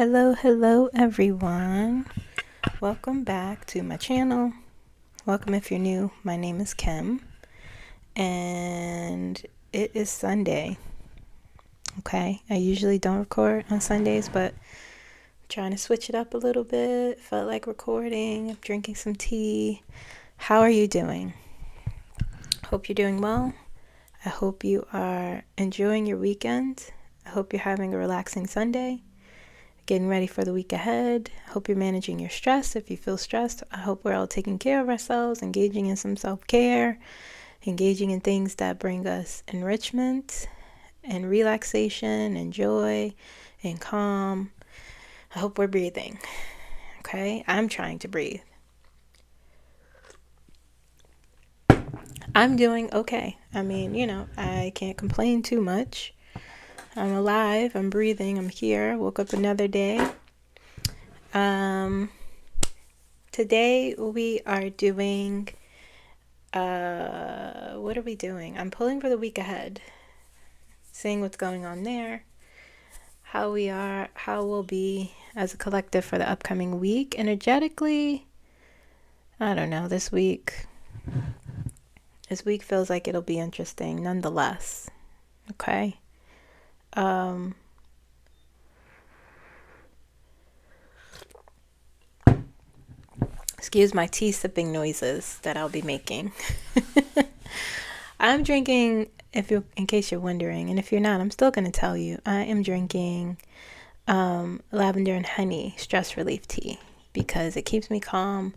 Hello everyone. Welcome back to my channel. Welcome if you're new. My name is Kim and it is Sunday. Okay, I usually don't record on Sundays, but I'm trying to switch it up a little bit. Felt like recording. I'm drinking some tea. How are you doing? Hope you're doing well. I hope you are enjoying your weekend. I hope you're having a relaxing Sunday. Getting ready for the week ahead. Hope you're managing your stress. If you feel stressed, I hope we're all taking care of ourselves, engaging in some self-care, engaging in things that bring us enrichment and relaxation and joy and calm. I hope we're breathing. Okay? I'm trying to breathe. I'm doing okay. I mean, I can't complain too much. I'm alive. I'm breathing. I'm here. Woke up another day. Today we are doing, what are we doing? I'm pulling for the week ahead, seeing what's going on there, how we'll be as a collective for the upcoming week. Energetically, I don't know, this week feels like it'll be interesting nonetheless. Okay. Excuse my tea sipping noises that I'll be making. I'm drinking, in case you're wondering, and if you're not, I'm still going to tell you, I am drinking lavender and honey stress relief tea because it keeps me calm.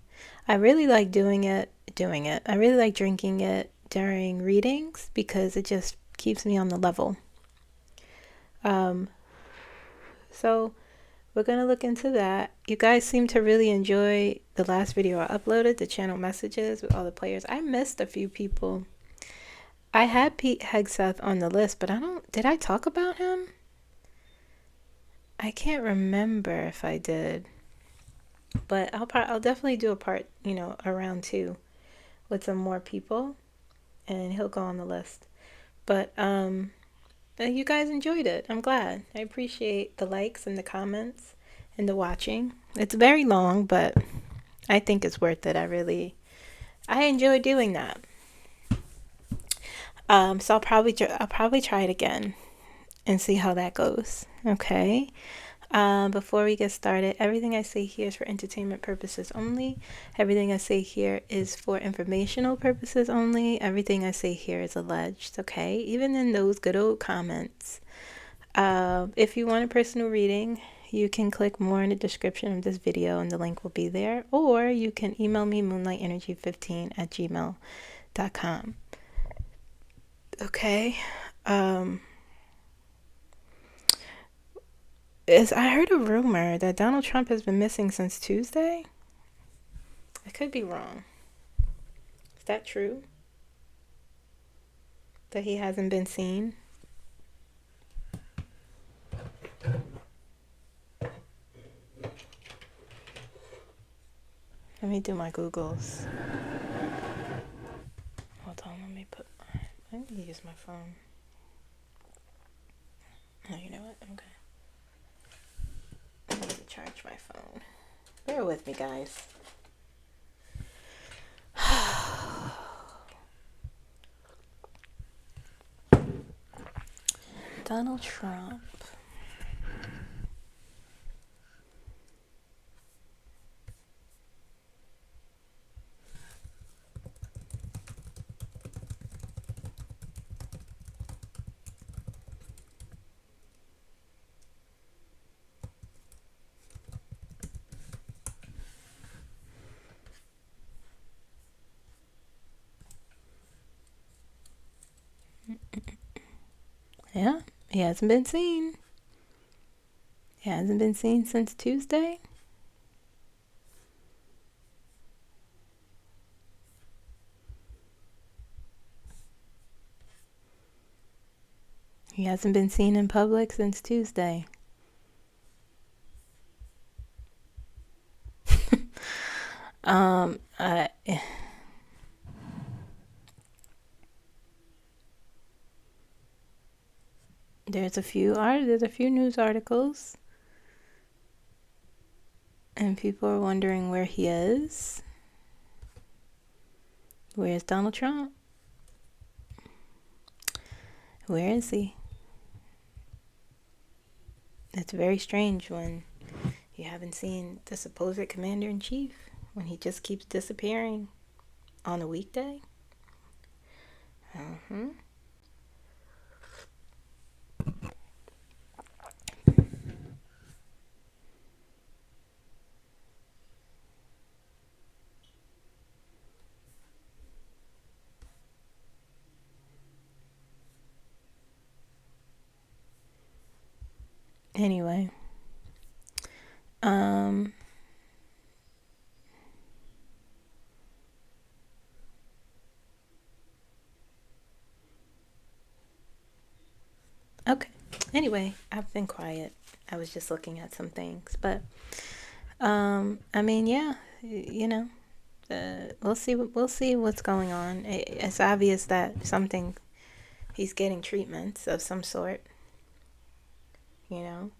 I really like doing it. I really like drinking it during readings because it just keeps me on the level. So we're going to look into that. You guys seem to really enjoy the last video I uploaded, the channel messages with all the players. I missed a few people. I had Pete Hegseth on the list, but did I talk about him? I can't remember if I did. But I'll definitely do a part, around 2 with some more people, and he'll go on the list. But you guys enjoyed it. I'm glad. I appreciate the likes and the comments and the watching. It's very long, but I think it's worth it. I enjoy doing that. So I'll probably try it again and see how that goes. Okay. Before we get started, everything I say here is for entertainment purposes only. Everything I say here is for informational purposes only. Everything I say here is alleged, okay? Even in those good old comments. If you want a personal reading, you can click more in the description of this video and the link will be there. Or you can email me moonlightenergy15@gmail.com. Okay? I heard a rumor that Donald Trump has been missing since Tuesday. I could be wrong. Is that true? That he hasn't been seen? Let me do my Googles. Hold on, I need to use my phone. Oh, you know what? Okay. I need to charge my phone. Bear with me, guys. Donald Trump. Yeah, he hasn't been seen. He hasn't been seen since Tuesday. He hasn't been seen in public since Tuesday. There's a few news articles And people are wondering where he is. Where's Donald Trump? Where is he? It's very strange when you haven't seen the supposed commander-in-chief, when he just keeps disappearing on a weekday. Anyway, okay. Anyway, I've been quiet. I was just looking at some things, but I mean, yeah, you know, we'll see. We'll see what's going on. It's obvious that he's getting treatments of some sort. You know,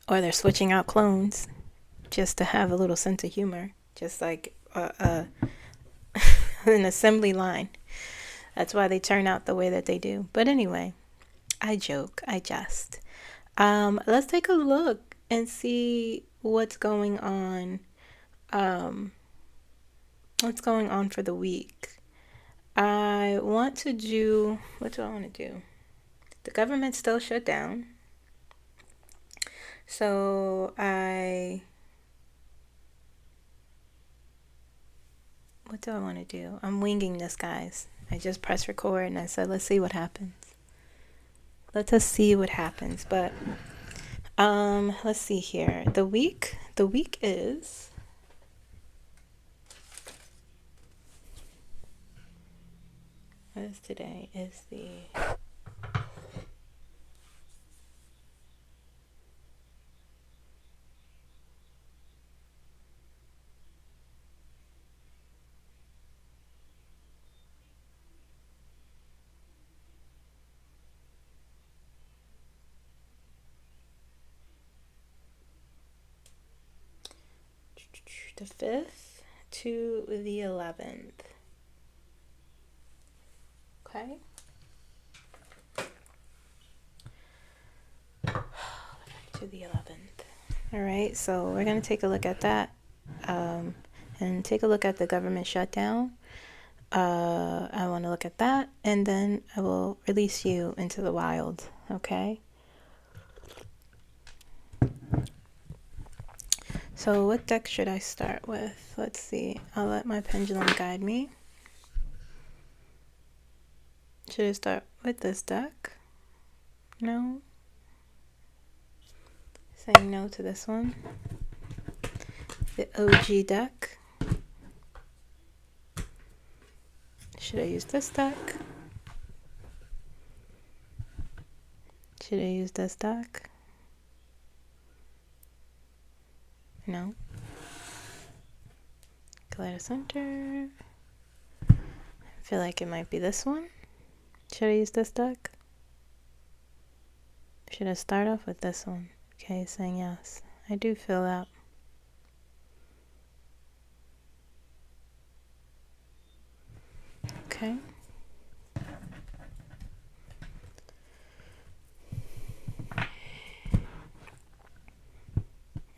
or they're switching out clones just to have a little sense of humor, just like an assembly line. That's why they turn out the way that they do. But anyway, I joke, I jest. Let's take a look and see what's going on. What's going on for the week? I want to do, what do I want to do? The government's still shut down. So what do I want to do? I'm winging this, guys. I just pressed record and I said, let's see what happens. Let us see what happens. But let's see here. The week is what is today? Is the the 5th to the 11th. Okay. To the 11th. All right, so we're going to take a look at that and take a look at the government shutdown. I want to look at that, and then I will release you into the wild, okay? So what deck should I start with? Let's see. I'll let my pendulum guide me. Should I start with this deck? No. Saying no to this one. The OG deck. Should I use this deck? Should I use this deck? No. Collider Center. I feel like it might be this one. Should I use this deck? Should I start off with this one? Okay, saying yes. I do feel that. Okay.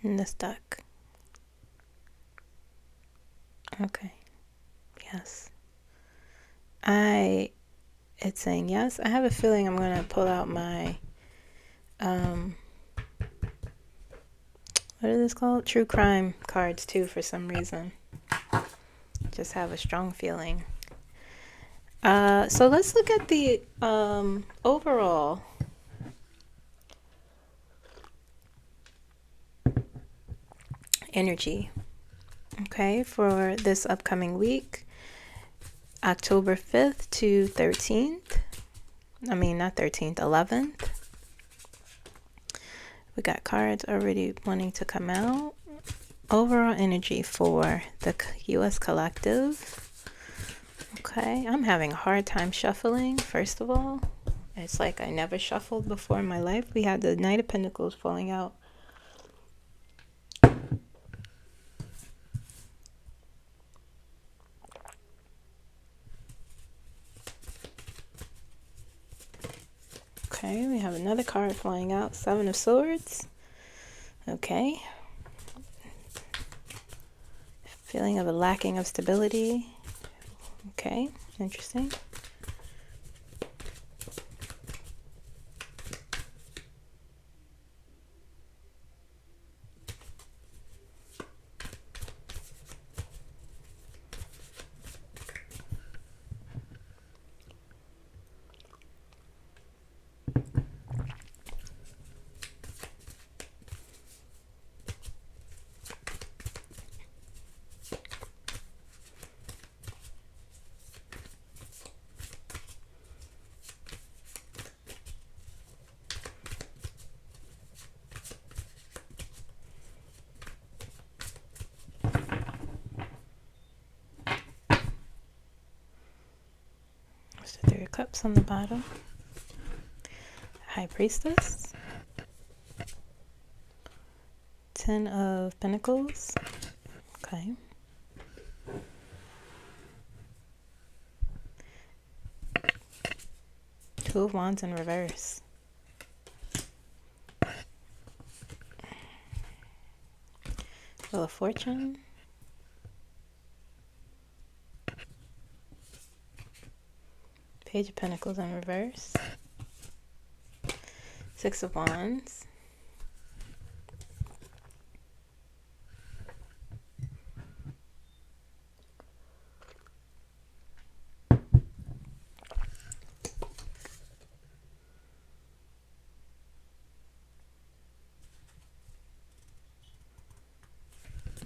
In this deck. Okay. Yes. It's saying yes. I have a feeling I'm going to pull out my, what is this called? True crime cards too for some reason. Just have a strong feeling. So let's look at the overall energy, okay, for this upcoming week, October 5th to 13th. I mean, not 13th, 11th. We got cards already wanting to come out. Overall energy for the U.S. collective. Okay, I'm having a hard time shuffling, first of all. It's like I never shuffled before in my life. We had the Knight of Pentacles falling out. Okay, we have another card flying out. Seven of Swords. Okay. Feeling of a lacking of stability. Okay, interesting. There's the Three of Cups on the bottom. High Priestess. Ten of Pentacles. Okay. Two of Wands in reverse. Wheel of Fortune. Page of Pentacles in reverse. Six of Wands.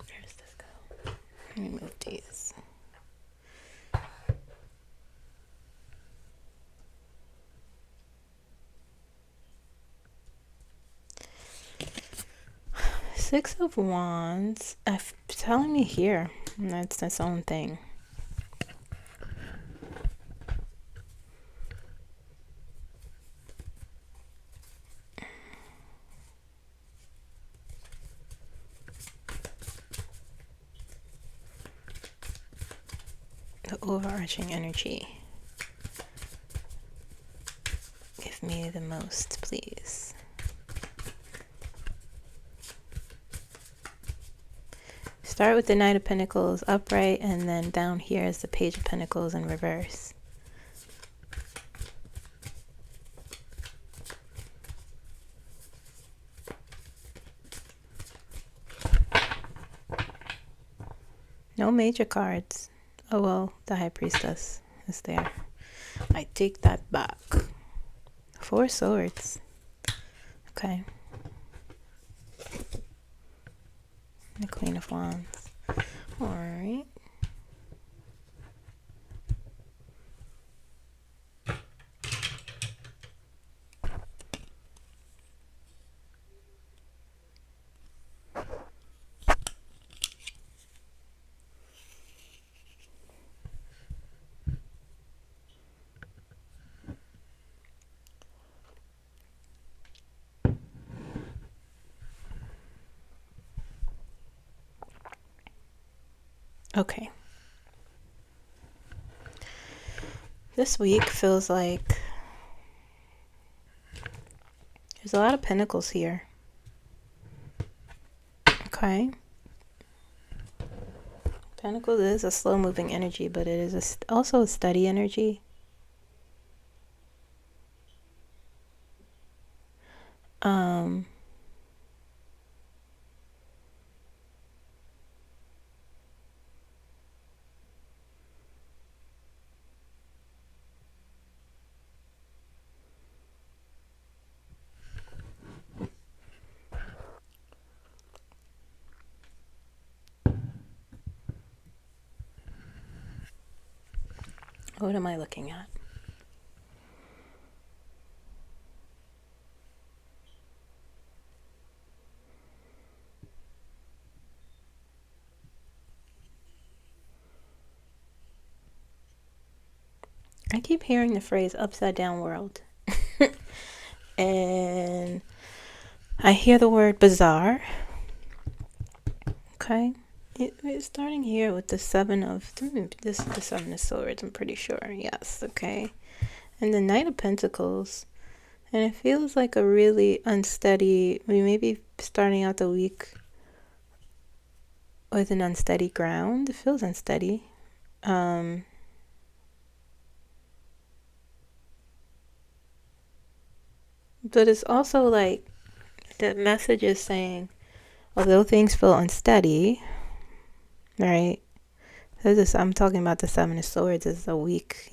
Where does this go? Let me move these. Six of Wands. It's telling me here. That's its own thing. The overarching energy. Give me the most, please. Start with the Knight of Pentacles upright, and then down here is the Page of Pentacles in reverse. No major cards. Oh well, the High Priestess is there. I take that back. Four Swords. Okay. The Queen of Wands. Alright. Okay. This week feels like there's a lot of pentacles here. Okay. Pentacles is a slow moving energy, but it is also a steady energy. What am I looking at? I keep hearing the phrase upside down world. And I hear the word bizarre. Okay. It's starting here with the this is the Seven of Swords, I'm pretty sure. Yes, okay. And the Knight of Pentacles. And it feels like a really unsteady, we may be starting out the week with an unsteady ground. It feels unsteady. But it's also like the message is saying, although things feel unsteady, right? I'm talking about the Seven of Swords as a week,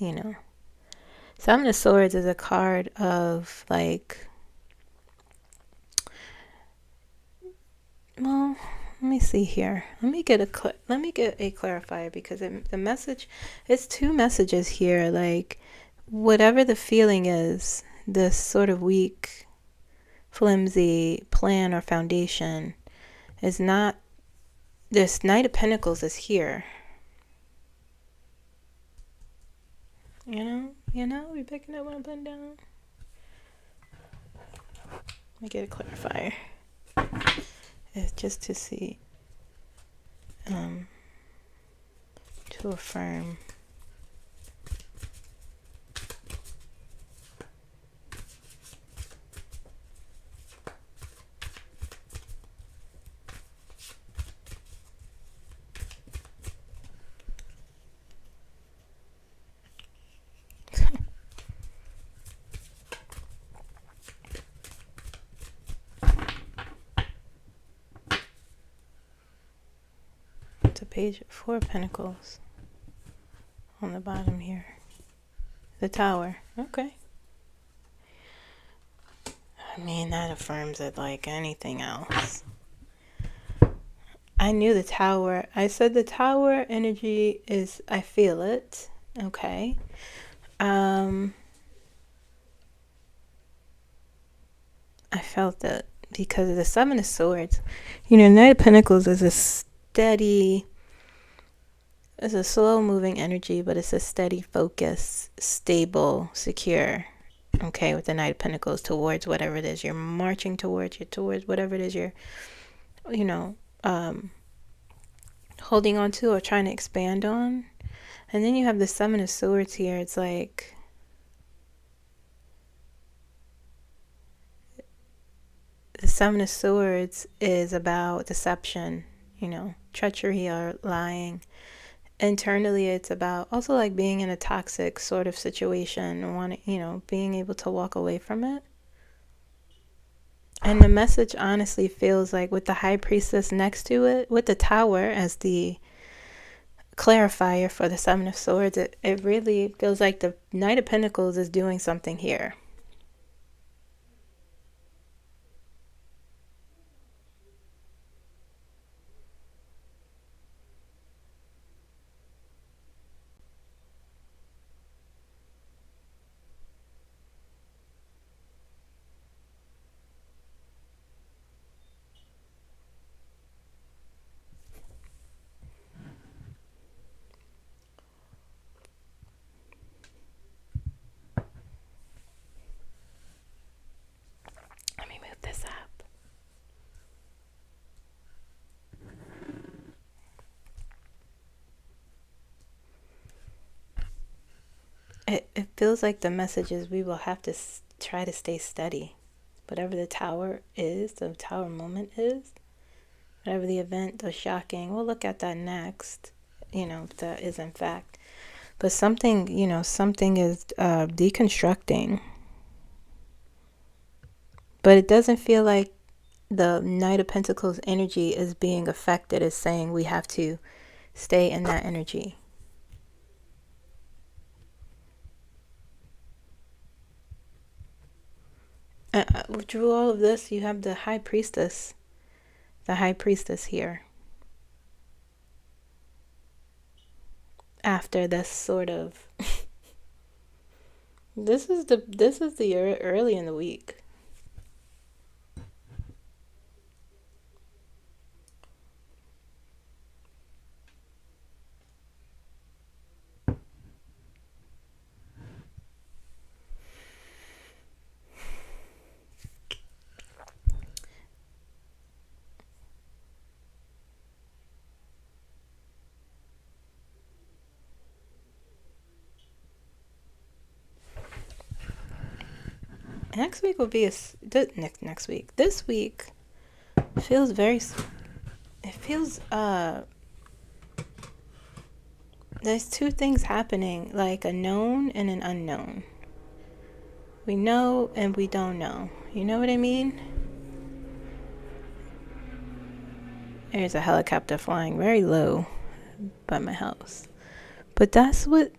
Seven of Swords is a card of like, well, let me see here. Let me get a clarifier, because the message, it's two messages here. Like, whatever the feeling is, this sort of weak, flimsy plan or foundation is not. This Knight of Pentacles is here. We picking up what I'm putting down. Let me get a clarifier. It's just to see, to affirm. It's a page, Four of Pentacles on the bottom here. The Tower. Okay. I mean, that affirms it like anything else. I knew the Tower. I said the Tower energy is, I feel it. Okay. I felt it because of the Seven of Swords. Knight of Pentacles is a steady, it's a slow moving energy, but it's a steady focus, stable, secure. Okay, with the Knight of Pentacles towards whatever it is you're marching towards, towards whatever it is you're, holding on to or trying to expand on. And then you have the Seven of Swords here. It's like, the Seven of Swords is about deception, treachery or lying. Internally, it's about also like being in a toxic sort of situation, wanting, being able to walk away from it. And the message honestly feels like, with the High Priestess next to it, with the Tower as the clarifier for the Seven of Swords, it really feels like the Knight of Pentacles is doing something here. Let me move this up. It feels like the message is, we will have to try to stay steady. Whatever the Tower is, the Tower moment is, whatever the event, the shocking, we'll look at that next, if that is in fact. But something is deconstructing. But it doesn't feel like the Knight of Pentacles energy is being affected, is saying we have to stay in that energy. Through all of this, you have the High Priestess. The High Priestess here. After this sort of this is the early in the week. Next week will be next week. This week feels very. It feels there's two things happening, like a known and an unknown. We know and we don't know. You know what I mean? There's a helicopter flying very low by my house. But that's what,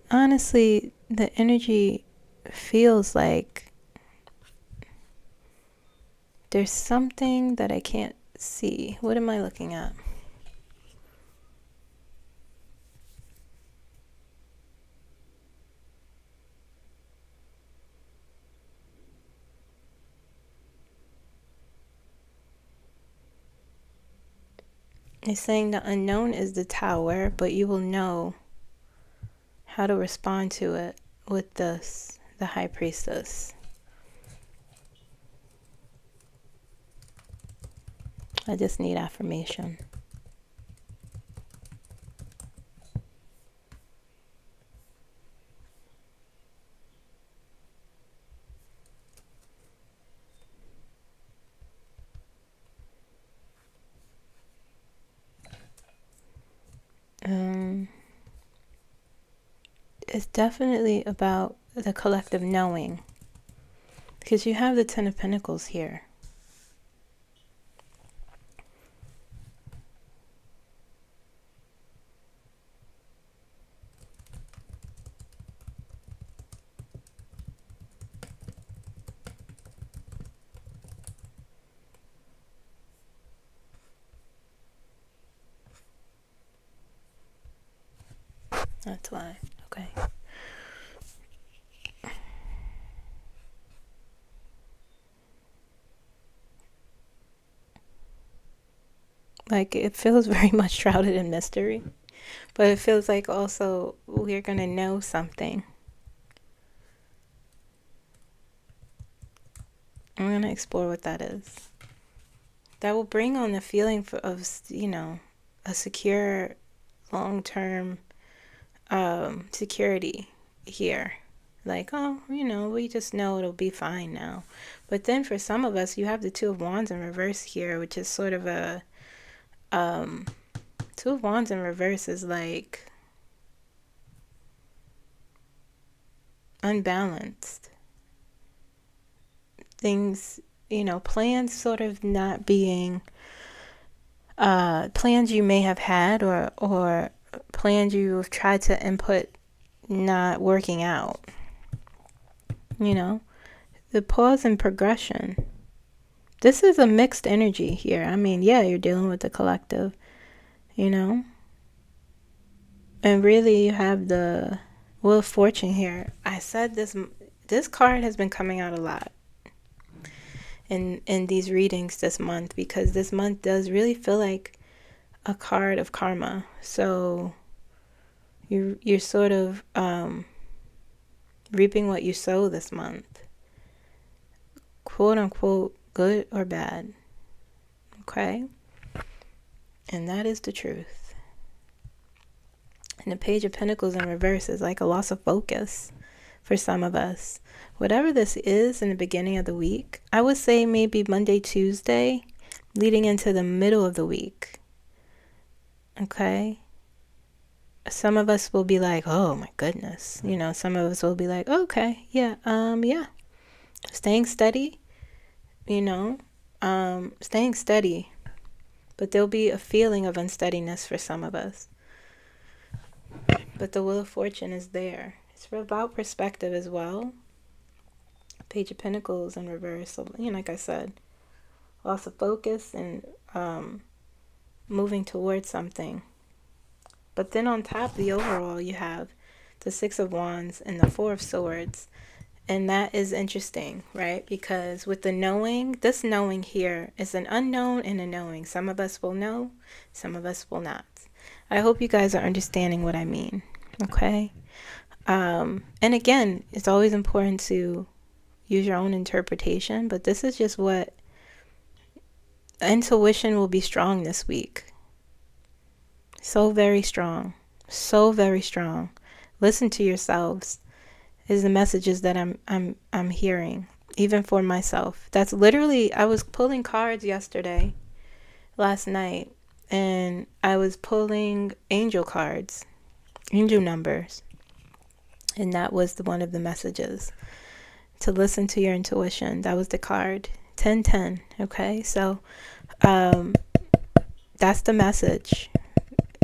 honestly, the energy feels like. There's something that I can't see. What am I looking at? It's saying the unknown is the tower, but you will know how to respond to it with this, the high priestess. I just need affirmation. It's definitely about the collective knowing, because you have the Ten of Pentacles here. That's why. Okay. Like, it feels very much shrouded in mystery, but it feels like also we're going to know something. I'm going to explore what that is. That will bring on the feeling of, a secure, long-term security here. Like, oh, we just know it'll be fine now. But then for some of us, you have the Two of Wands in reverse here, which is sort of a Two of Wands in reverse is like unbalanced. Things, plans sort of not being plans you may have had or plans you've tried to input not working out. The pause and progression. This is a mixed energy here. I mean, yeah, you're dealing with the collective, and really you have the Wheel of Fortune here. I said this card has been coming out a lot in these readings this month, because this month does really feel like a card of karma. So you're sort of reaping what you sow this month, quote unquote, good or bad. Okay? And that is the truth. And the Page of Pentacles in reverse is like a loss of focus for some of us. Whatever this is in the beginning of the week, I would say maybe Monday, Tuesday, leading into the middle of the week. Okay? Some of us will be like, oh my goodness. Some of us will be like, oh, okay, yeah. Staying steady, staying steady. But there'll be a feeling of unsteadiness for some of us. But the Wheel of Fortune is there. It's about perspective as well. Page of Pentacles in reverse. So, like I said, loss of focus and moving towards something. But then on top, the overall, you have the Six of Wands and the Four of Swords. And that is interesting, right? Because with the knowing, this knowing here is an unknown and a knowing. Some of us will know, some of us will not. I hope you guys are understanding what I mean, okay? And again, it's always important to use your own interpretation, but this is just what intuition will be strong this week. So very strong. So very strong. Listen to yourselves is the messages that I'm hearing. even for myself. That's literally, I was pulling cards last night, and I was pulling angel cards, angel numbers, and that was one of the messages, to listen to your intuition. That was the card 1010. Okay, so that's the message,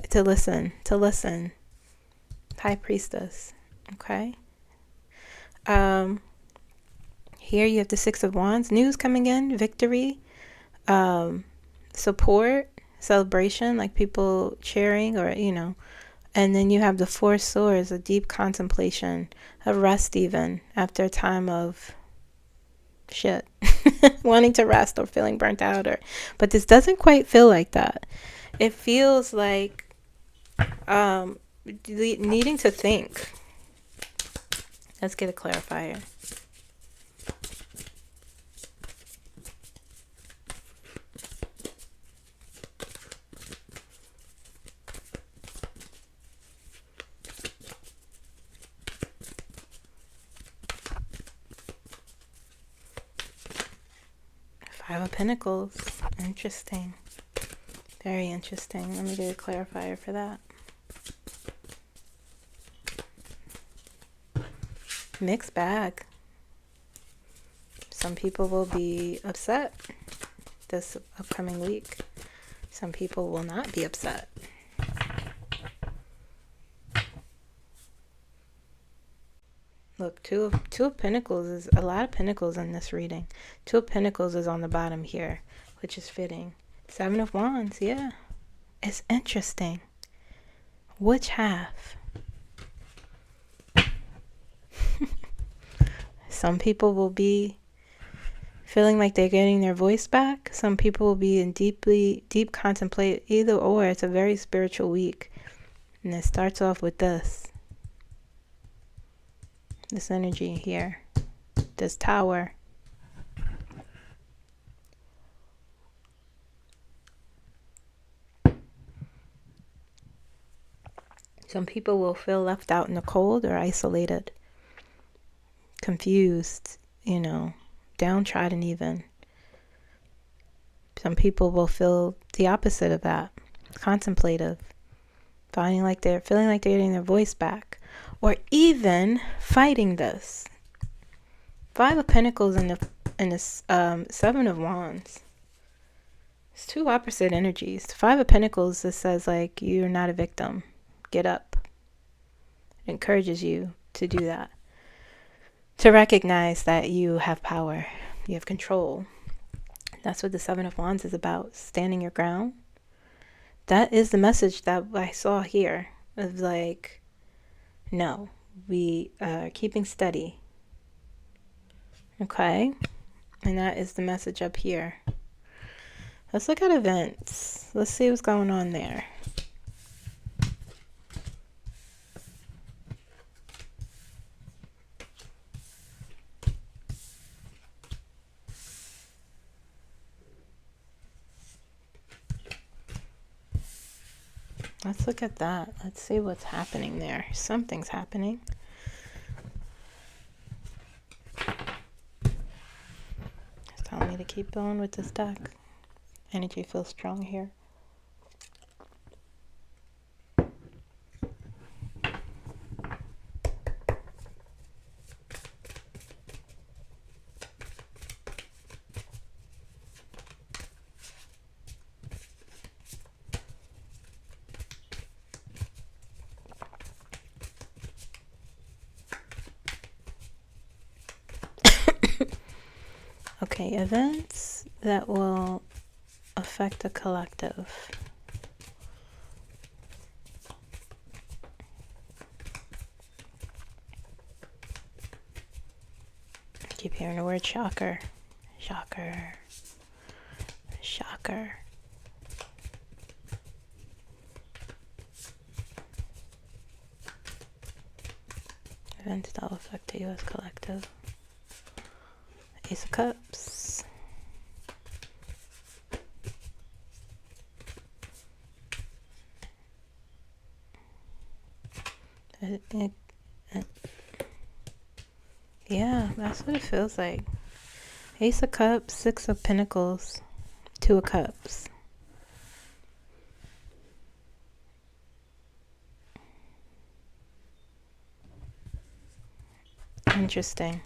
to listen. High Priestess. Okay. Here you have the Six of Wands, news coming in, victory, support, celebration, like people cheering, or and then you have the Four Swords, a deep contemplation, a rest, even after a time of shit, wanting to rest or feeling burnt out, but this doesn't quite feel like that. It feels like needing to think. Let's get a clarifier. Five of Pentacles. Interesting. Very interesting. Let me get a clarifier for that. Mixed bag. Some people will be upset this upcoming week. Some people will not be upset. Look, two of Pentacles is a lot of Pentacles in this reading. Two of Pentacles is on the bottom here, which is fitting. Seven of Wands, yeah. It's interesting. Which half? Some people will be feeling like they're getting their voice back. Some people will be in deep contemplate. Either or, it's a very spiritual week. And it starts off with this energy here, this Tower. Some people will feel left out in the cold or isolated, confused, downtrodden even. Some people will feel the opposite of that, contemplative, feeling like they're getting their voice back, or even fighting this. Five of Pentacles and the Seven of Wands. It's two opposite energies. Five of Pentacles, this says like you're not a victim. Get up. It encourages you to do that. To recognize that you have power. You have control. That's what the Seven of Wands is about. Standing your ground. That is the message that I saw here. Of like, no, we are keeping steady. Okay? And that is the message up here. Let's look at events. Let's see what's going on there. Let's look at that. Let's see what's happening there. Something's happening. It's telling me to keep going with this deck. Energy feels strong here. Okay, events that will affect the collective. I keep hearing the word shocker. Shocker. Shocker. Events that will affect the U.S. collective. Ace of Cups. Yeah, that's what it feels like. Ace of Cups, Six of Pentacles, Two of Cups. Interesting.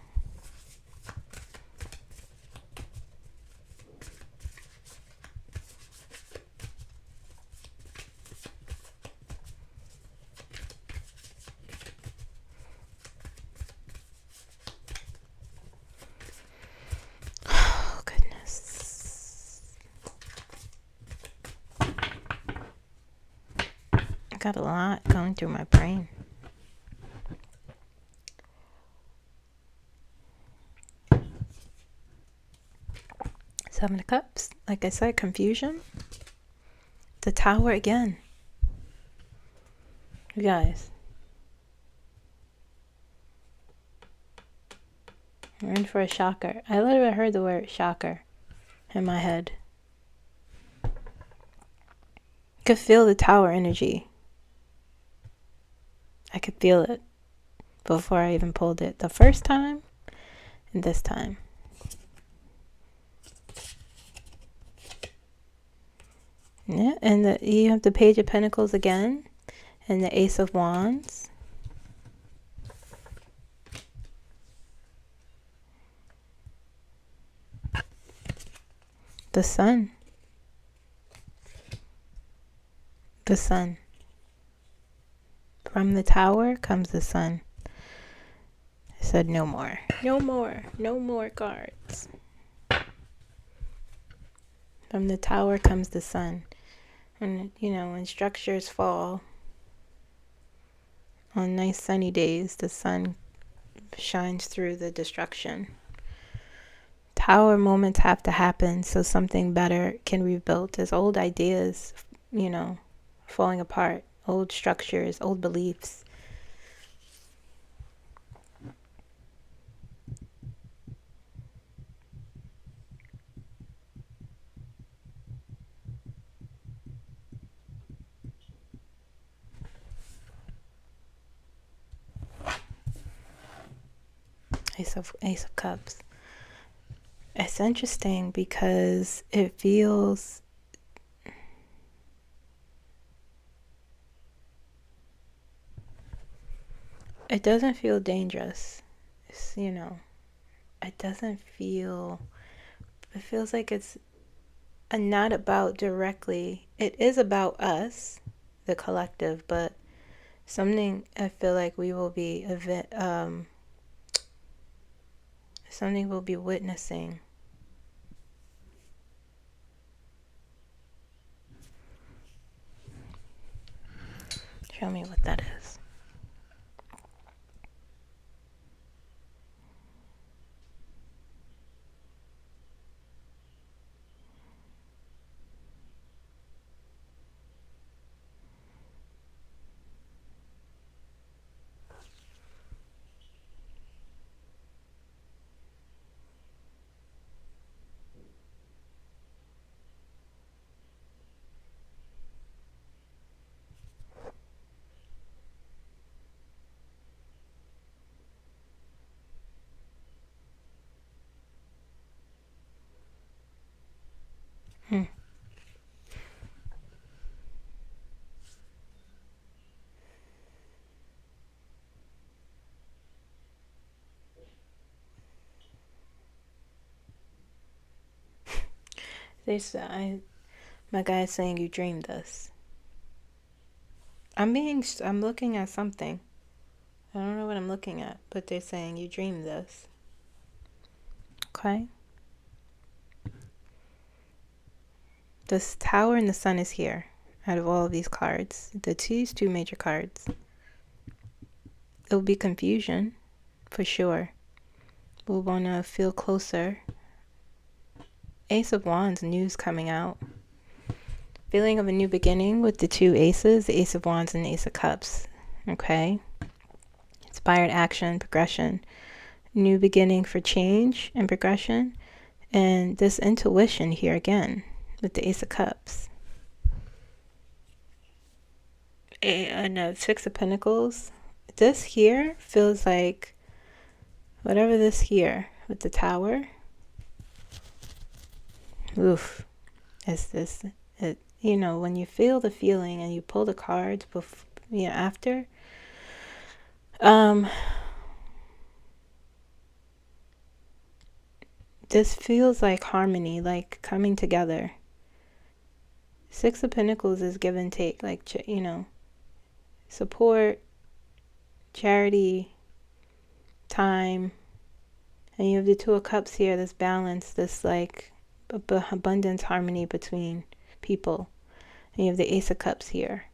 Oh, goodness. I got a lot going through my brain. Seven of Cups. Like I said, confusion. The Tower again. You guys. We're in for a shocker. I literally heard the word shocker in my head. I could feel the Tower energy. I could feel it before I even pulled it. The first time and this time. Yeah, and you have the Page of Pentacles again, and the Ace of Wands. The Sun. The Sun. From the Tower comes the Sun. I said no more. No more. No more cards. From the Tower comes the Sun. And, you know, when structures fall, on nice sunny days, the sun shines through the destruction. Tower moments have to happen so something better can be built. There's old ideas, you know, falling apart. Old structures, old beliefs. Ace of Cups. It's interesting because it feels it doesn't feel dangerous. It's, you know, it doesn't feel, it feels like it's not about directly, it is about us, the collective, but something I feel like we will be something we'll be witnessing. Show me what that is. My guy is saying you dreamed this. I'm looking at something. I don't know what I'm looking at, but they're saying you dreamed this. Okay. This Tower and the Sun is here out of all of these cards. These two major cards. It will be confusion, for sure. We'll want to feel closer. Ace of Wands, news coming out. Feeling of a new beginning with the two aces, the Ace of Wands and the Ace of Cups. Okay. Inspired action, progression. New beginning for change and progression. And this intuition here again with the Ace of Cups. And the Six of Pentacles. This here feels like whatever this here with the Tower. oof, it's this, you know, when you feel the feeling and you pull the cards after, this feels like harmony, like coming together. Six of Pentacles is give and take, like, you know, support, charity, time. And you have the Two of Cups here, this balance, this like abundance, harmony between people. And you have the Ace of Cups here.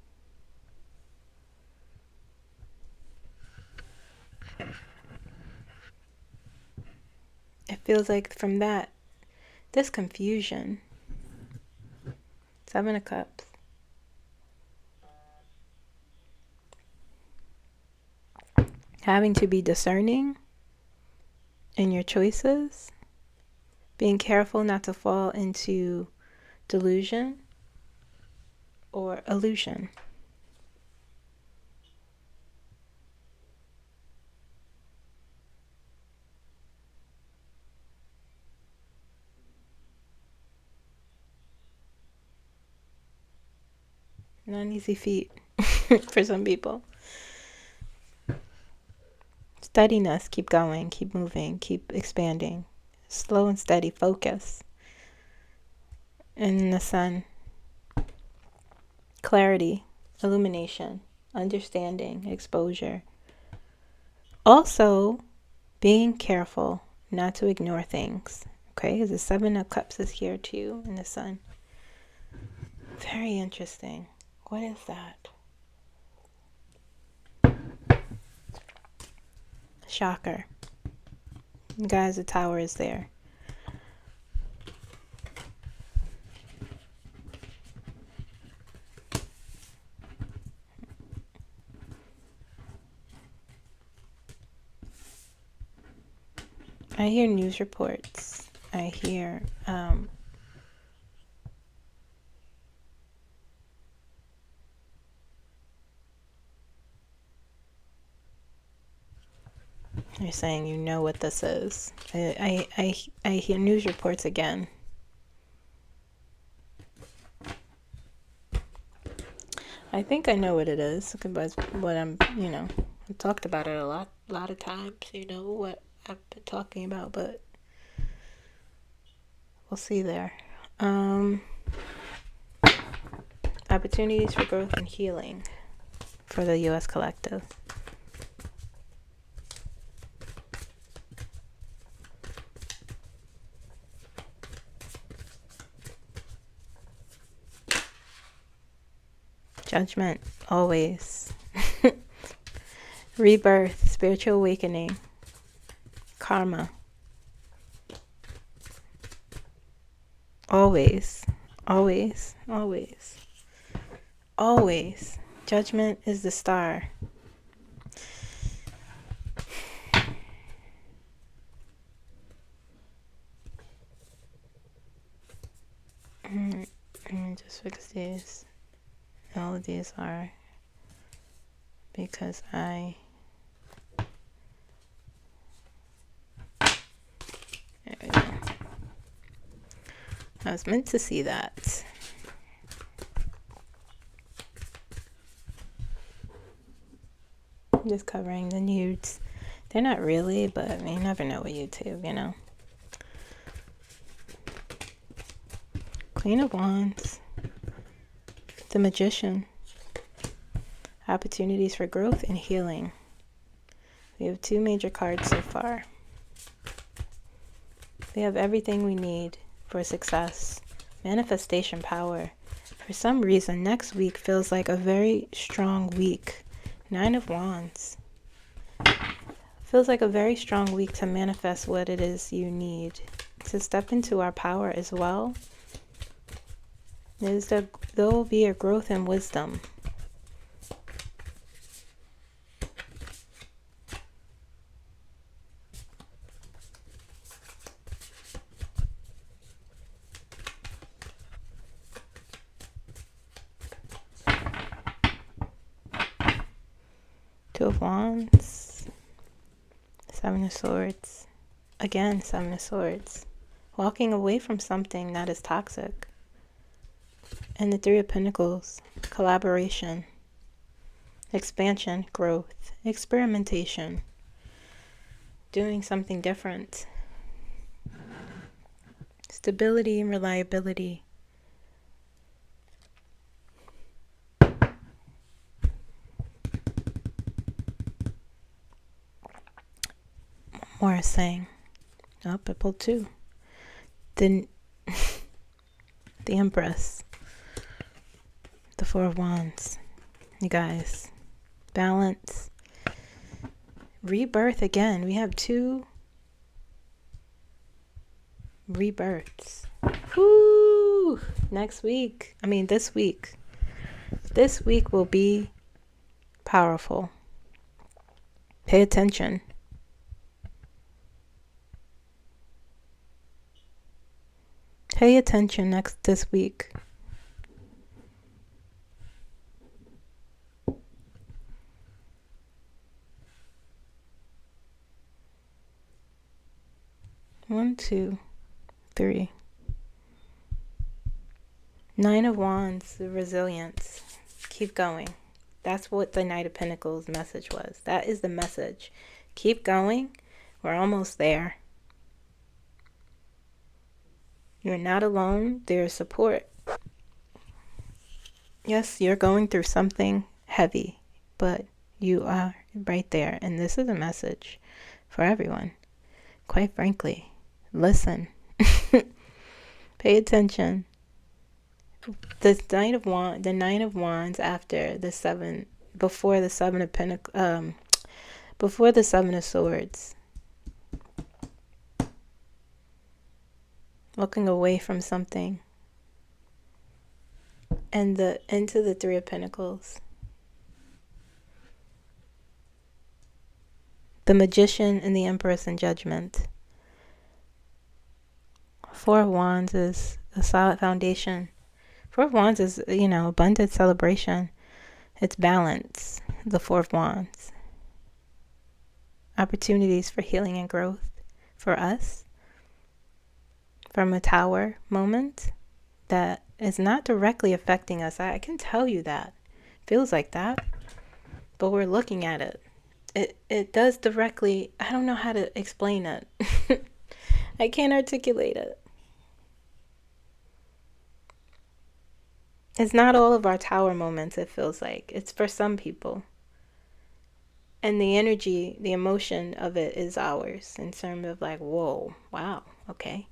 It feels like from that, this confusion. Seven of Cups. Having to be discerning in your choices. Being careful not to fall into delusion or illusion. Not an easy feat for some people. Steadiness, keep going, keep moving, keep expanding. Slow and steady focus. And in the Sun, clarity, illumination, understanding, exposure. Also, being careful not to ignore things. Okay, because the Seven of Cups is here too in the Sun. Very interesting. What is that? Shocker. Guys, the Tower is there. I hear news reports. I hear you're saying you know what this is. I hear news reports again. I think I know what it is, because what I'm, you know, I've talked about it a lot of times, you know, what I've been talking about, but we'll see there. Opportunities for growth and healing for the U.S. collective. Judgment, always. Rebirth, spiritual awakening, karma. Always, always, always, always. Judgment is the star. Let me just fix these. All of these are because there we go. I was meant to see that. Just covering the nudes. They're not really, but I mean, you never know with YouTube, you know. Queen of Wands. The Magician. Opportunities for growth and healing. We have two major cards so far. We have everything we need for success. Manifestation power. For some reason, next week feels like a very strong week. Nine of Wands. Feels like a very strong week to manifest what it is you need. To step into our power as well. There will be a growth in wisdom. Two of Wands. Seven of Swords. Again, Seven of Swords. walking away from something that is toxic. And the Three of Pentacles, collaboration, expansion, growth, experimentation, doing something different, stability and reliability. More is saying, oh, I pulled two. Then the Empress, the Four of Wands, you guys, balance, rebirth again. We have two rebirths. Woo! This week will be powerful. Pay attention. Pay attention this week. One, two, three. Nine of Wands, the resilience. Keep going. That's what the Knight of Pentacles message was. That is the message. Keep going. We're almost there. You're not alone. There's support. Yes, you're going through something heavy, but you are right there. And this is a message for everyone. Quite frankly, listen. Pay attention. The Nine of Wands after the Seven, before the Seven of Pentacles, before the Seven of Swords. Walking away from something. And into the Three of Pentacles. The Magician and the Empress in Judgment. Four of Wands is a solid foundation. Four of Wands is, abundant celebration. It's balance. The Four of Wands. Opportunities for healing and growth for us. From a Tower moment that is not directly affecting us. I can tell you that. Feels like that. But we're looking at it. It does directly. I don't know how to explain it. I can't articulate it. It's not all of our Tower moments, it feels like. It's for some people. And the energy, the emotion of it is ours. In terms of like, whoa, wow, okay.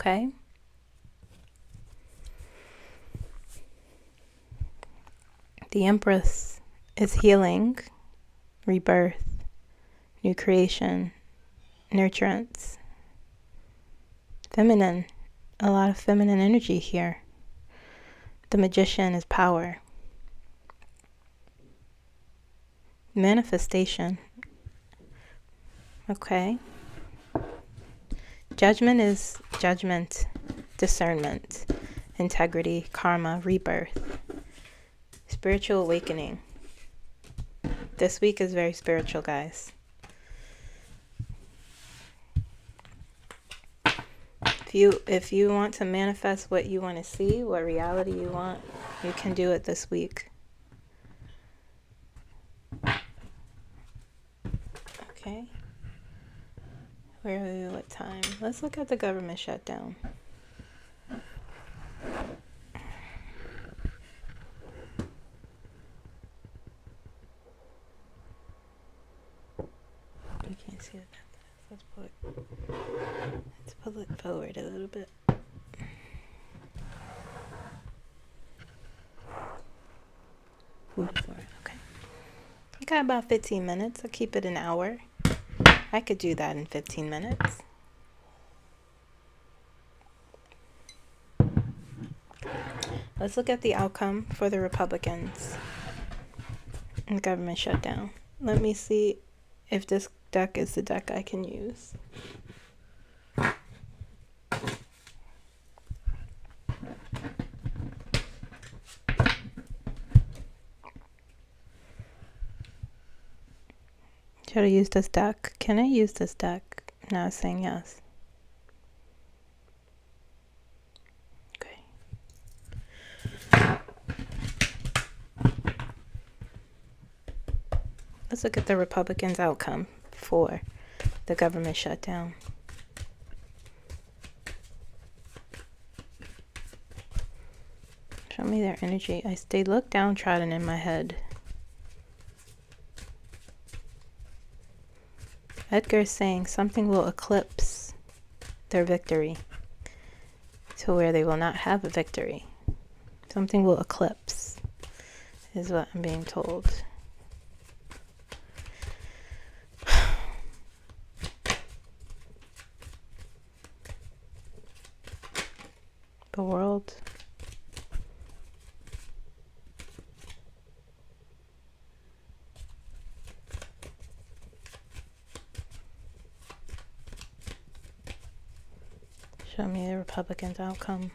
Okay. The Empress is healing, rebirth, new creation, nurturance, feminine, a lot of feminine energy here. The Magician is power, manifestation. Okay. Judgment is judgment, discernment, integrity, karma, rebirth, spiritual awakening. This week is very spiritual, guys. If you want to manifest what you want to see, what reality you want, you can do it this week. Okay. Where are we? What time? Let's look at the government shutdown. You can't see it. Let's pull it forward a little bit. Okay. We got about 15 minutes. I'll keep it an hour. I could do that in 15 minutes. Let's look at the outcome for the Republicans. The government shutdown. Let me see if this deck is the deck I can use. Should I use this deck? Can I use this deck? No, it's saying yes. Okay. Let's look at the Republicans' outcome for the government shutdown. Show me their energy. They look downtrodden in my head. Edgar is saying something will eclipse their victory to where they will not have a victory. Something will eclipse is what I'm being told. The world. Show me the Republicans' outcome.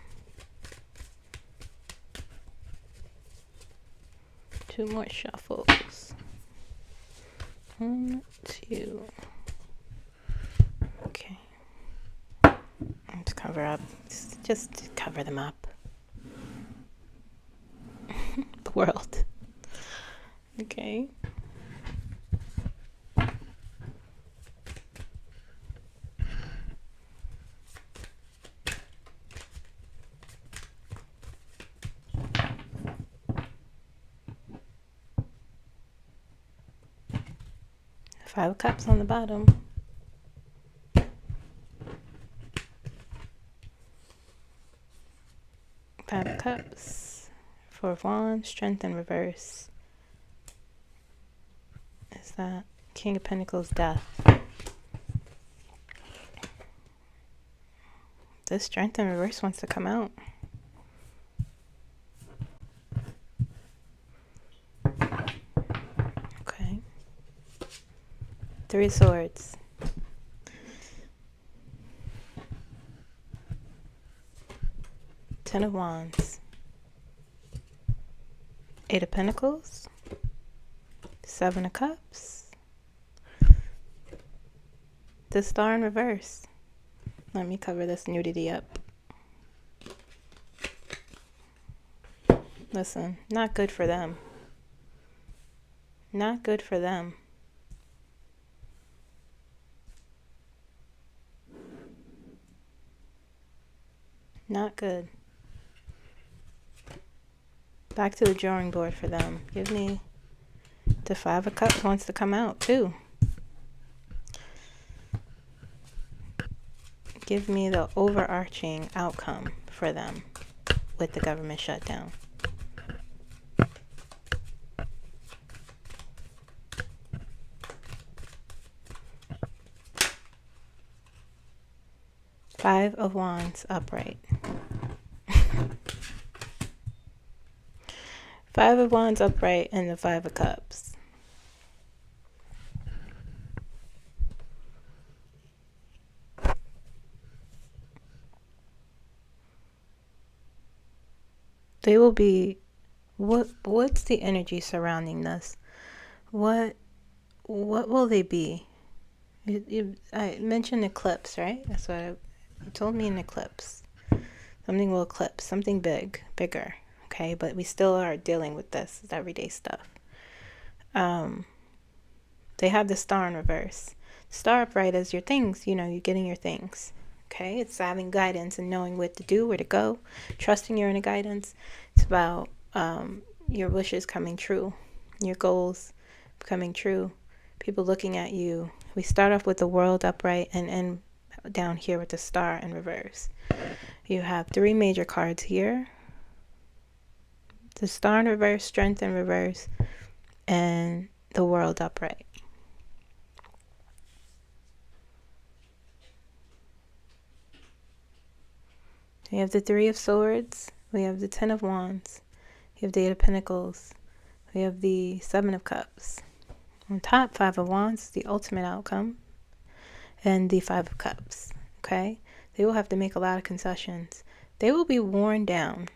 2 more shuffles. 1, 2. Okay. Let's cover up. Just cover them up. The world. Okay. Five of Cups on the bottom. Five of Cups. 4 of Wands. Strength in reverse. Is that King of Pentacles, Death? This Strength in reverse wants to come out. Okay. 3 of Swords. Ten of Wands. 8 of Pentacles. 7 of Cups. The Star in reverse. Let me cover this nudity up. Listen, not good for them. Not good for them. Not good. Back to the drawing board for them. Give me the 5 of Cups wants to come out too. Give me the overarching outcome for them with the government shutdown. Five of Wands upright. 5 of Wands upright and the 5 of Cups. They will be, what's the energy surrounding this? What will they be? I mentioned eclipse, right? That's what you told me, an eclipse. Something will eclipse, something bigger. Okay, but we still are dealing with this everyday stuff. They have the Star in reverse. Star upright is your things, you're getting your things. Okay, it's having guidance and knowing what to do, where to go, trusting your inner guidance. It's about your wishes coming true, your goals coming true, people looking at you. We start off with the World upright and end down here with the Star in reverse. You have 3 major cards here. The Star in reverse, Strength in reverse, and the World upright. We have the 3 of Swords. We have the 10 of Wands. We have the 8 of Pentacles. we have the Seven of Cups. On top, Five of Wands, the ultimate outcome, and the Five of Cups. Okay? They will have to make a lot of concessions. They will be worn down.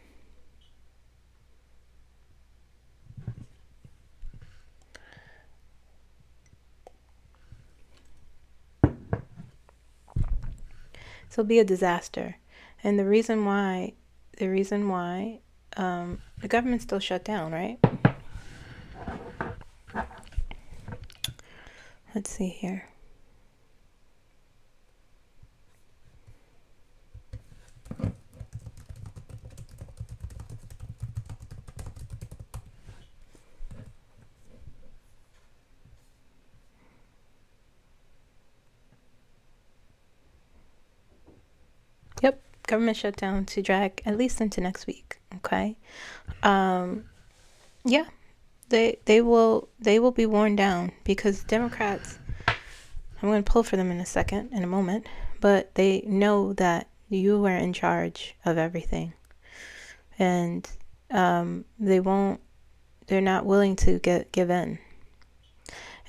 So it'll be a disaster. And the reason why the government's still shut down, right? Let's see here. Yep, government shutdown to drag at least into next week. Okay. Yeah, they will be worn down because Democrats, I'm going to pull for them in a moment, but they know that you are in charge of everything, and they're not willing to give in.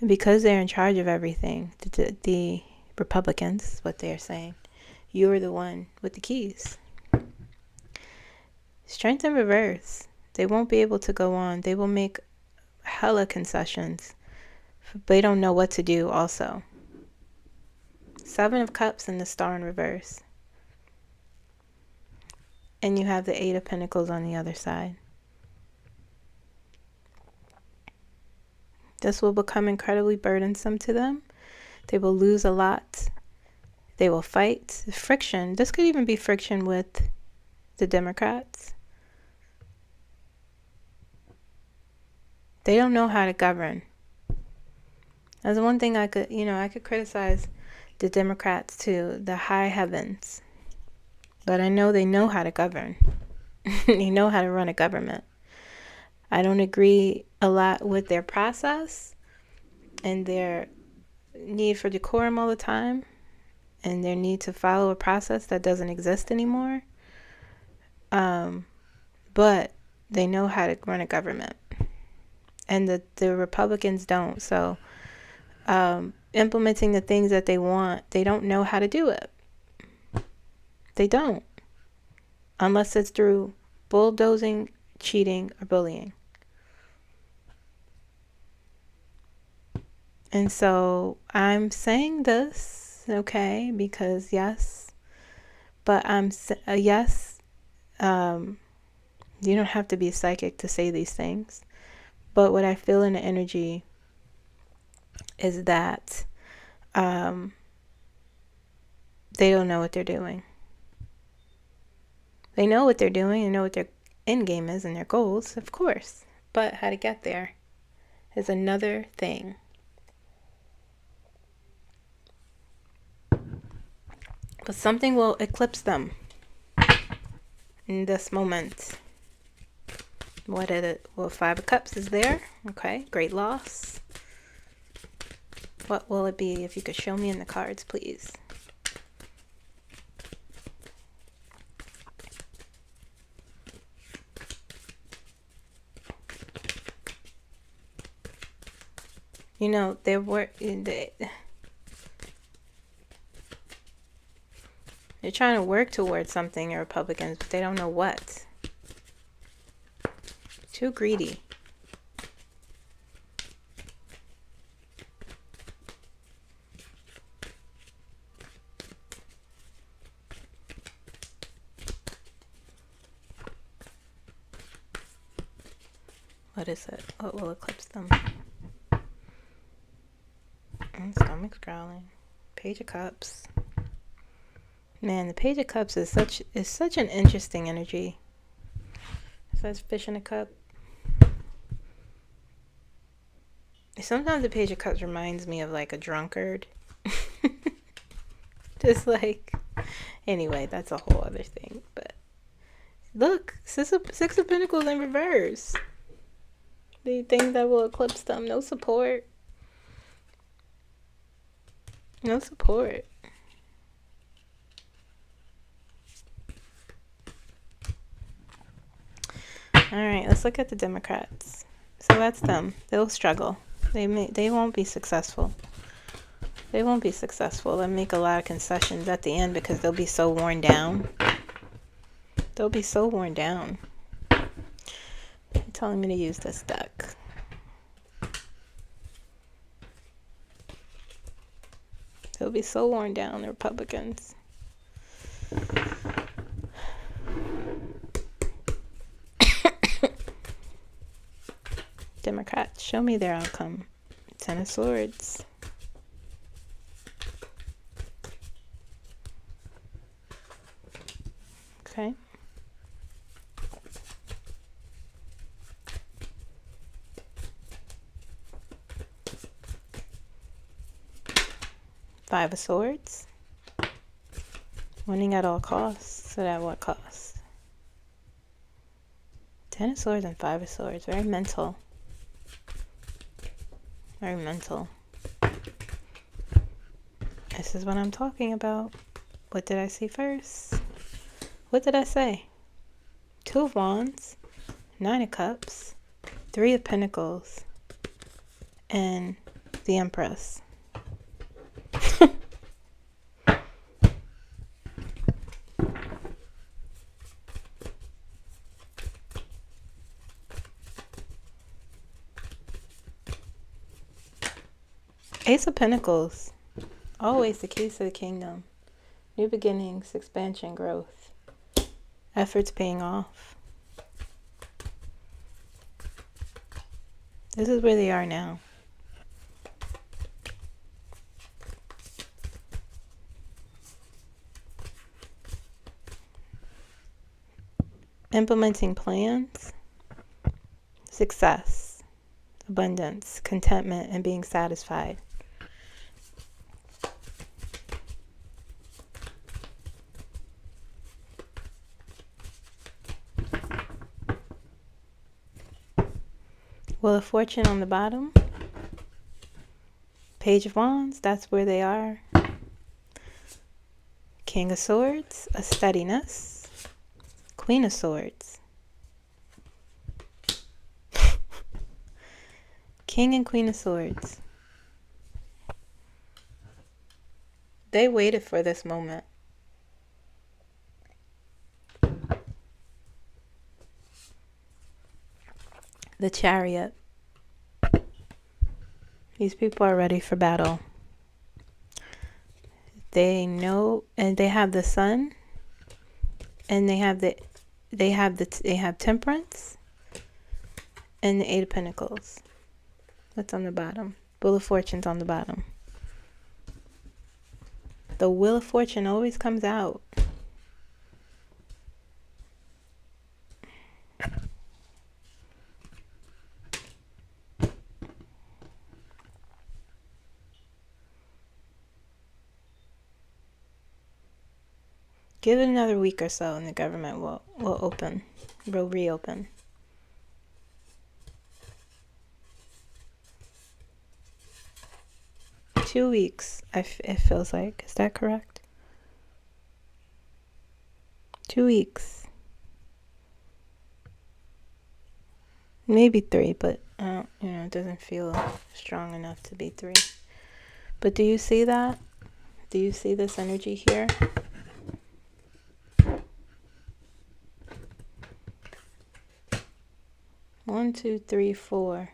And because they're in charge of everything, the Republicans, what they're saying, you're the one with the keys. Strength in reverse. They won't be able to go on. They will make hella concessions. They don't know what to do also. Seven of Cups and the Star in reverse. And you have the Eight of Pentacles on the other side. This will become incredibly burdensome to them. They will lose a lot. They will fight. Friction. This could even be friction with the Democrats. They don't know how to govern. That's one thing I could criticize the Democrats to the high heavens. But I know they know how to govern. They know how to run a government. I don't agree a lot with their process and their need for decorum all the time and their need to follow a process that doesn't exist anymore. But they know how to run a government. And the Republicans don't. So implementing the things that they want, they don't know how to do it. They don't. Unless it's through bulldozing, cheating, or bullying. And so I'm saying this, okay, because yes, but yes, you don't have to be psychic to say these things. But what I feel in the energy is that they don't know what they're doing. They know what they're doing and know what their end game is and their goals, of course. But how to get there is another thing. But something will eclipse them in this moment. What is it? Well, Five of Cups is there. Okay, great loss. What will it be? If you could show me in the cards, please. You know, they're trying to work towards something, Republicans, but they don't know what. Too greedy. What is it? What will eclipse them? Stomach's growling. Page of Cups. Man, the Page of Cups is such an interesting energy. It says fish in a cup. Sometimes the Page of Cups reminds me of like a drunkard. Just like, anyway, that's a whole other thing. But look, Six of Pentacles in reverse. The thing that will eclipse them. No support. No support. All right, let's look at the Democrats. So that's them. They'll struggle. They won't be successful. They won't be successful. They'll make a lot of concessions at the end because they'll be so worn down. They'll be so worn down. They're telling me to use this deck. They'll be so worn down, the Republicans. Democrats, show me their outcome. Ten of Swords. Okay. Five of Swords. Winning at all costs. So at what cost? Ten of Swords and Five of Swords. Very mental. Very mental. This is what I'm talking about. What did I see first? What did I say? Two of Wands, Nine of Cups, Three of Pentacles, and the Empress. Ace of Pentacles. Always the keys to the kingdom. New beginnings, expansion, growth. Efforts paying off. This is where they are now. Implementing plans. Success. Abundance. Contentment and being satisfied. Wheel of Fortune on the bottom. Page of Wands, that's where they are. King of Swords, a steadiness. Queen of Swords. King and Queen of Swords. They waited for this moment. The Chariot. These people are ready for battle. They know, and they have the Sun, and they have Temperance, and the Eight of Pentacles. That's on the bottom. Wheel of Fortune's on the bottom. The Wheel of Fortune always comes out. Give it another week or so and the government will reopen. Two weeks, it feels like. Is that correct? 2 weeks. Maybe 3, but it doesn't feel strong enough to be 3. But do you see that? Do you see this energy here? One, two, three, 4.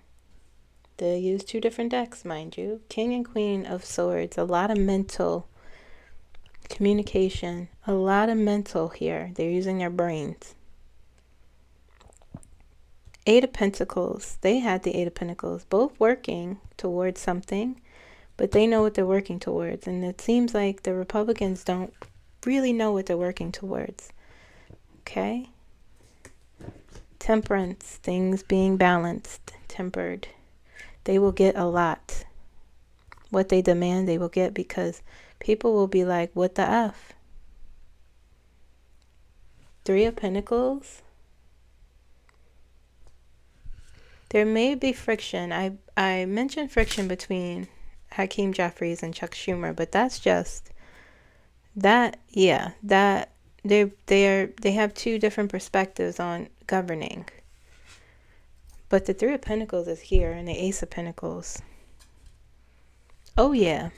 They use 2 different decks, mind you. King and Queen of Swords. A lot of mental communication. A lot of mental here. They're using their brains. 8 of Pentacles. They had the 8 of Pentacles. Both working towards something. But they know what they're working towards. And it seems like the Republicans don't really know what they're working towards. Okay? Temperance. Things being balanced. Tempered. They will get a lot. What they demand, they will get, because people will be like, what the F? 3 of Pentacles. There may be friction. I mentioned friction between Hakeem Jeffries and Chuck Schumer, but that's just that. Yeah, that they have 2 different perspectives on governing. But the Three of Pentacles is here and the Ace of Pentacles. Oh yeah.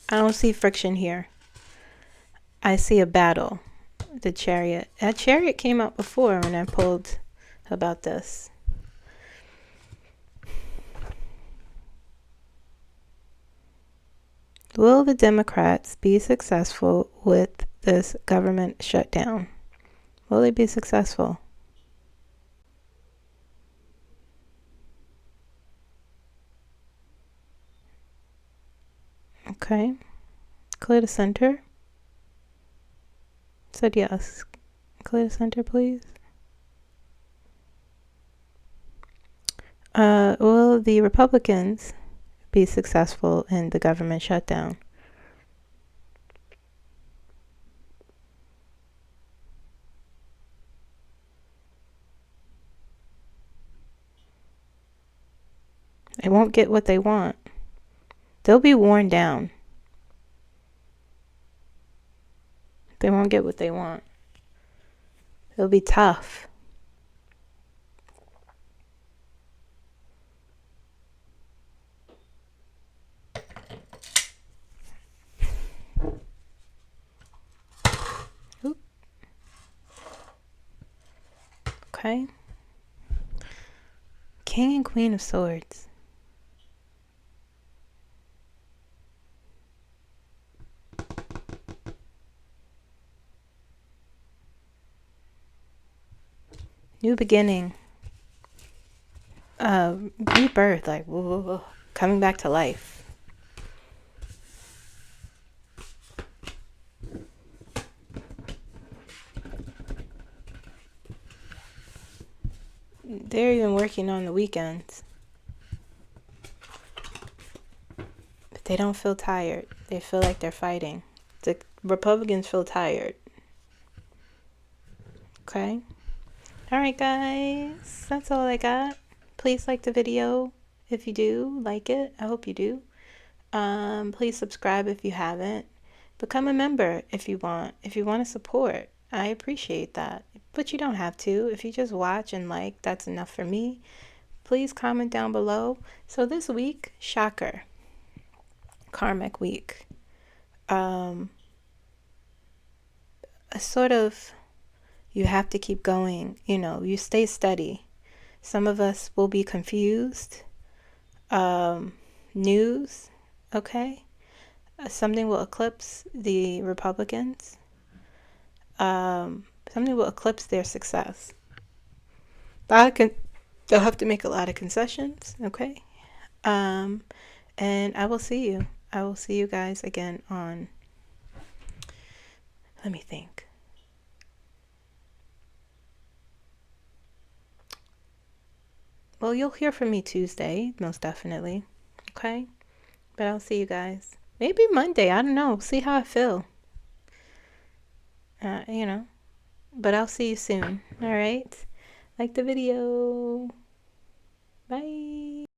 I don't see friction here. I see a battle. The Chariot. That Chariot came out before when I pulled about this. Will the Democrats be successful with this government shutdown? Will they be successful? Okay. Clear the center. Said yes. Clear the center, please. Will the Republicans be successful in the government shutdown? They won't get what they want. They'll be worn down. They won't get what they want. It'll be tough. Oop. Okay. King and Queen of Swords. New beginning. Rebirth, like whoa, coming back to life. They're even working on the weekends. But they don't feel tired. They feel like they're fighting. The Republicans feel tired. Okay? Alright guys, that's all I got. Please like the video if you do like it. I hope you do. Please subscribe if you haven't. Become a member if you want. If you want to support, I appreciate that. But you don't have to. If you just watch and like, that's enough for me. Please comment down below. So this week, shocker. Karmic week. A sort of, you have to keep going. You know, you stay steady. Some of us will be confused. News, okay? Something will eclipse the Republicans. Something will eclipse their success. They'll have to make a lot of concessions, okay? And I will see you. I will see you guys again on, let me think. Well, you'll hear from me Tuesday, most definitely, okay? But I'll see you guys. Maybe Monday, I don't know. See how I feel. You know. But I'll see you soon, all right? Like the video. Bye.